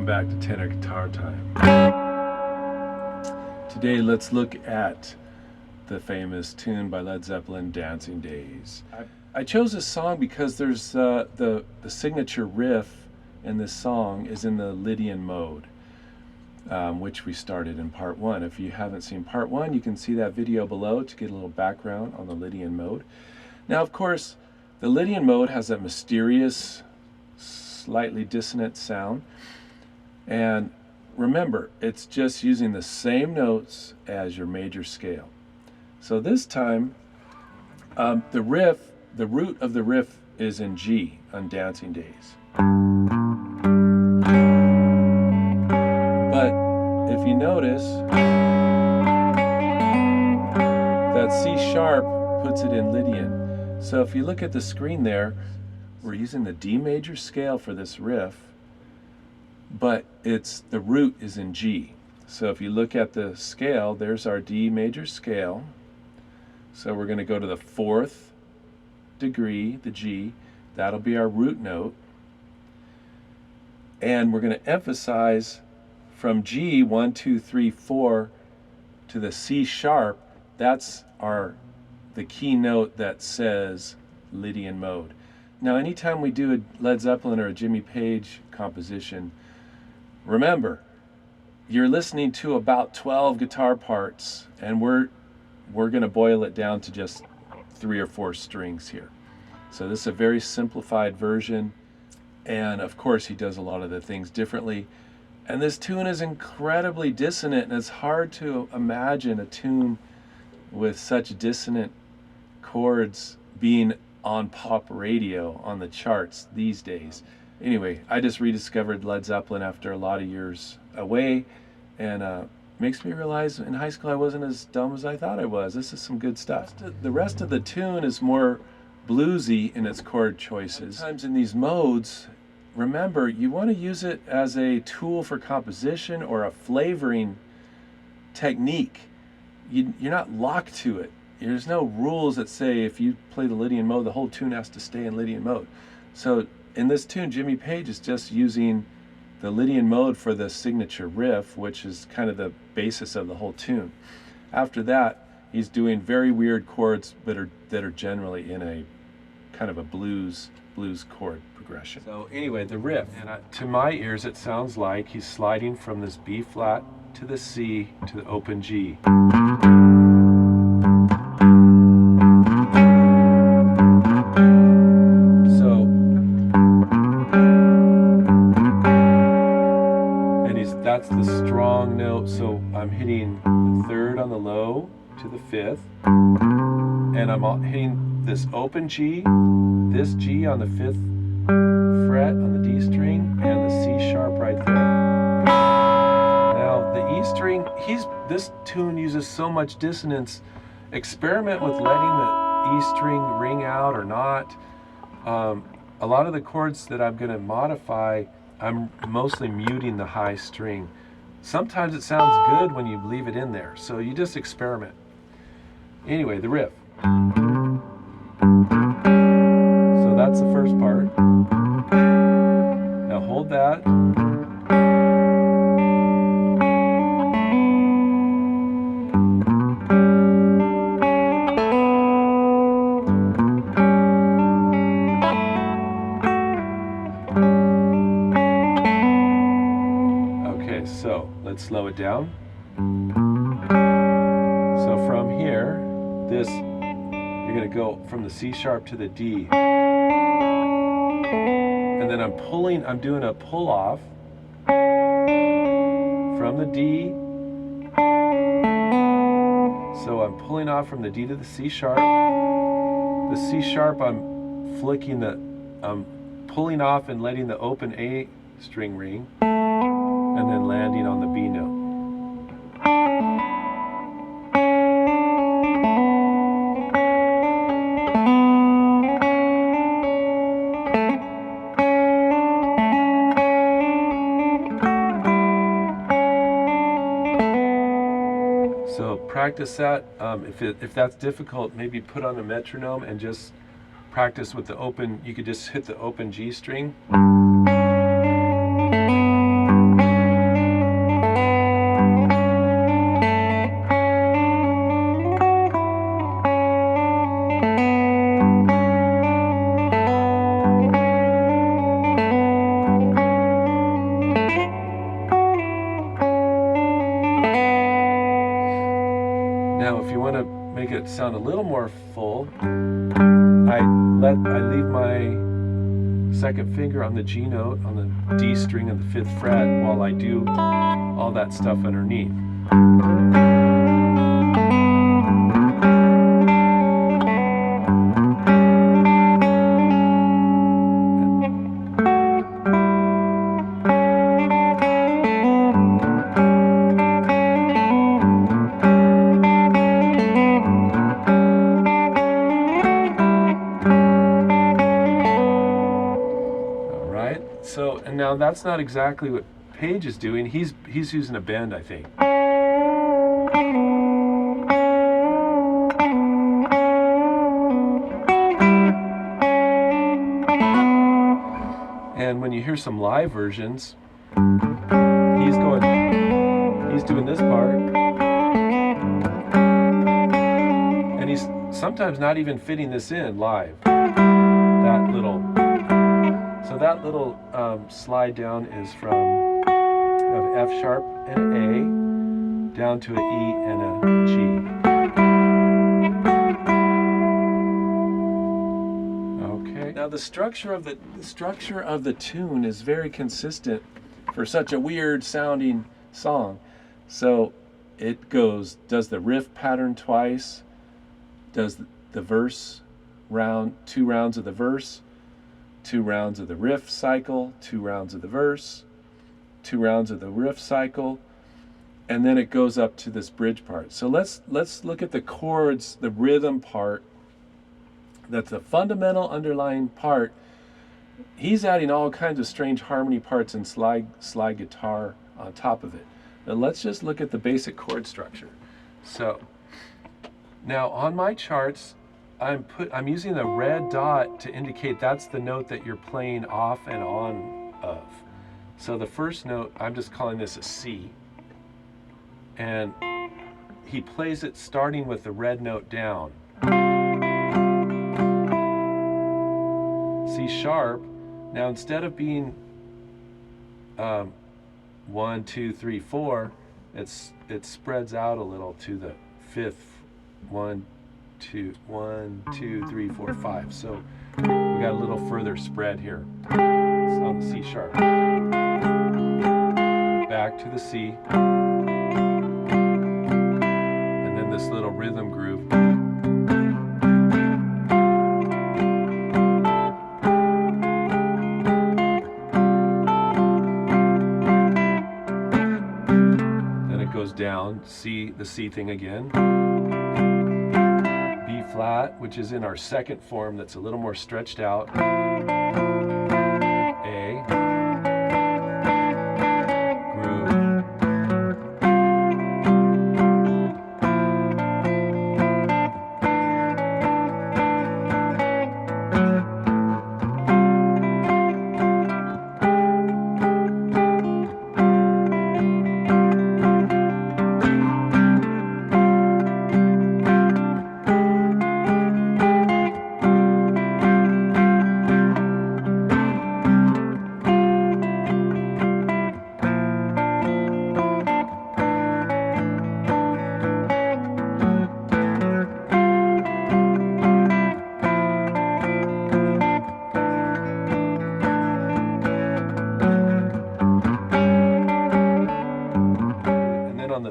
Welcome back to Tenor Guitar Time. Today let's look at the famous tune by Led Zeppelin, Dancing Days. I chose this song because there's the signature riff in this song is in the Lydian mode, which we started in part one. If you haven't seen part one, you can see that video below to get a little background on the Lydian mode. Now, of course, the Lydian mode has that mysterious, slightly dissonant sound. And remember, it's just using the same notes as your major scale. So this time, the root of the riff is in G on Dancing Days. But if you notice, that C sharp puts it in Lydian. So if you look at the screen there, we're using the D major scale for this riff, but the root is in G. So if you look at the scale, there's our D major scale. So we're going to go to the 4th degree, the G. That'll be our root note. And we're going to emphasize from G, 1, 2, 3, 4, to the C sharp. That's the key note that says Lydian mode. Now, anytime we do a Led Zeppelin or a Jimmy Page composition, remember, you're listening to about 12 guitar parts, and we're going to boil it down to just 3 or 4 strings here. So this is a very simplified version, and of course he does a lot of the things differently. And this tune is incredibly dissonant, and it's hard to imagine a tune with such dissonant chords being on pop radio on the charts these days. Anyway, I just rediscovered Led Zeppelin after a lot of years away, and makes me realize in high school I wasn't as dumb as I thought I was. This is some good stuff. The rest of the tune is more bluesy in its chord choices. Sometimes in these modes, remember, you want to use it as a tool for composition or a flavoring technique. You're not locked to it. There's no rules that say if you play the Lydian mode, the whole tune has to stay in Lydian mode. So in this tune, Jimmy Page is just using the Lydian mode for the signature riff, which is kind of the basis of the whole tune. After that, he's doing very weird chords that are generally in a kind of a blues chord progression. So anyway, the riff, and to my ears, it sounds like he's sliding from this B flat to the C to the open G. That's the strong note, so I'm hitting the 3rd on the low to the 5th, and I'm hitting this open G, this G on the 5th fret on the D string, and the C sharp right there. Now the E string, this tune uses so much dissonance. Experiment with letting the E string ring out or not. A lot of the chords that I'm going to modify, I'm mostly muting the high string. Sometimes it sounds good when you leave it in there, so you just experiment. Anyway, the riff. So that's the first part. Now hold that. So let's slow it down. So from here, you're going to go from the C sharp to the D. And then I'm doing a pull off from the D. So I'm pulling off from the D to the C sharp. The C sharp, I'm pulling off and letting the open A string ring, and then landing on the B note. So practice that. If that's difficult, maybe put on a metronome and just practice with the open. You could just hit the open G string. sound a little more full, I leave my second finger on the G note on the D string of the 5th fret while I do all that stuff underneath. So, and now that's not exactly what Page is doing. He's using a bend, I think. And when you hear some live versions, he's doing this part, and he's sometimes not even fitting this in live. That little slide down is from F sharp and an A down to an E and a G. Okay. Now the structure of the tune is very consistent for such a weird sounding song. So it does the riff pattern twice, does the verse round, 2 rounds of the verse, 2 rounds of the riff cycle, 2 rounds of the verse, 2 rounds of the riff cycle, and then it goes up to this bridge part. So let's look at the chords, the rhythm part. That's the fundamental underlying part. He's adding all kinds of strange harmony parts and slide guitar on top of it. Now let's just look at the basic chord structure. So now on my charts, I'm using a red dot to indicate that's the note that you're playing off and on of. So the first note, I'm just calling this a C. And he plays it starting with the red note down. C sharp. Now instead of being 1, 2, 3, 4, it spreads out a little to the 5th. 1, 2, 3, 4, 5. So we got a little further spread here. It's on the C sharp. Back to the C. And then this little rhythm groove. Then it goes down, the C thing again. Flat, which is in our second form that's a little more stretched out. A. Groove.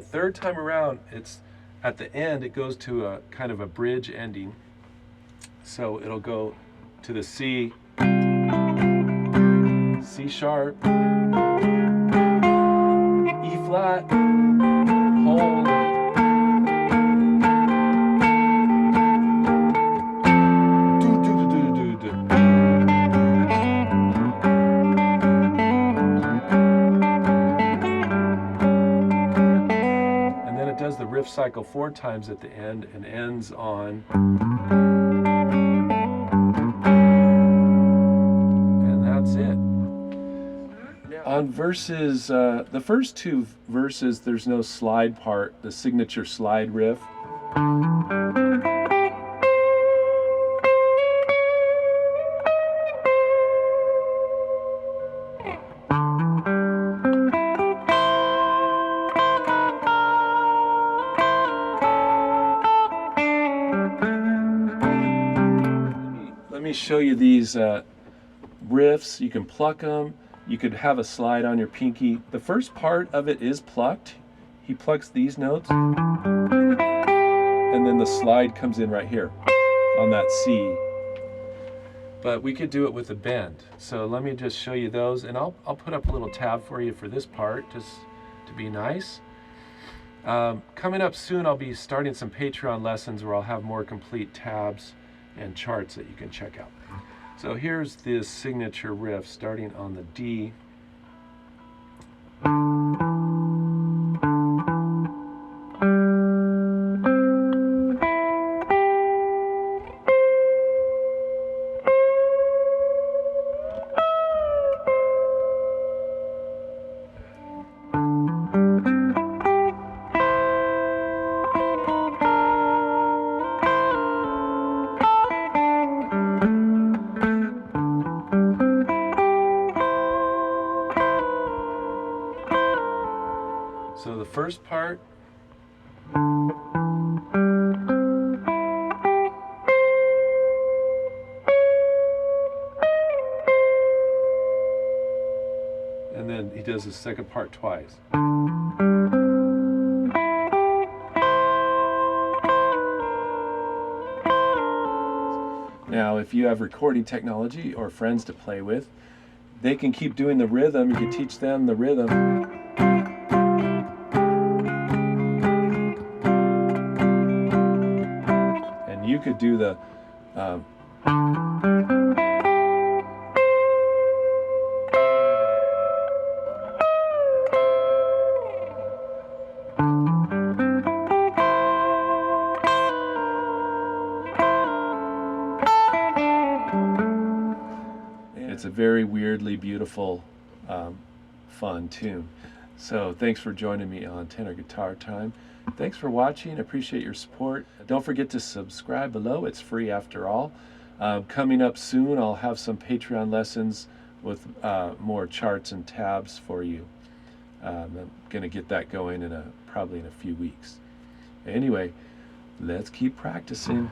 Third time around, it's at the end, it goes to a kind of a bridge ending. So it'll go to the C, C sharp, E flat, hold, the riff cycle 4 times at the end and ends on, and that's it. On verses, the first 2 verses, there's no slide part, the signature slide riff. show you these riffs. You can pluck them. You could have a slide on your pinky. The first part of it is plucked. He plucks these notes, and then the slide comes in right here on that C. But we could do it with a bend. So let me just show you those, and I'll put up a little tab for you for this part, just to be nice. Coming up soon, I'll be starting some Patreon lessons where I'll have more complete tabs and charts that you can check out. So here's this signature riff starting on the D. So the first part, and then he does the second part twice. Now, if you have recording technology or friends to play with, they can keep doing the rhythm. You can teach them the rhythm. You could do the it's a very weirdly beautiful, fun tune. So thanks for joining me on Tenor Guitar Time. Thanks for watching. Appreciate your support. Don't forget to subscribe below. It's free after all. Coming up soon, I'll have some Patreon lessons with more charts and tabs for you. I'm going to get that going probably in a few weeks. Anyway, let's keep practicing.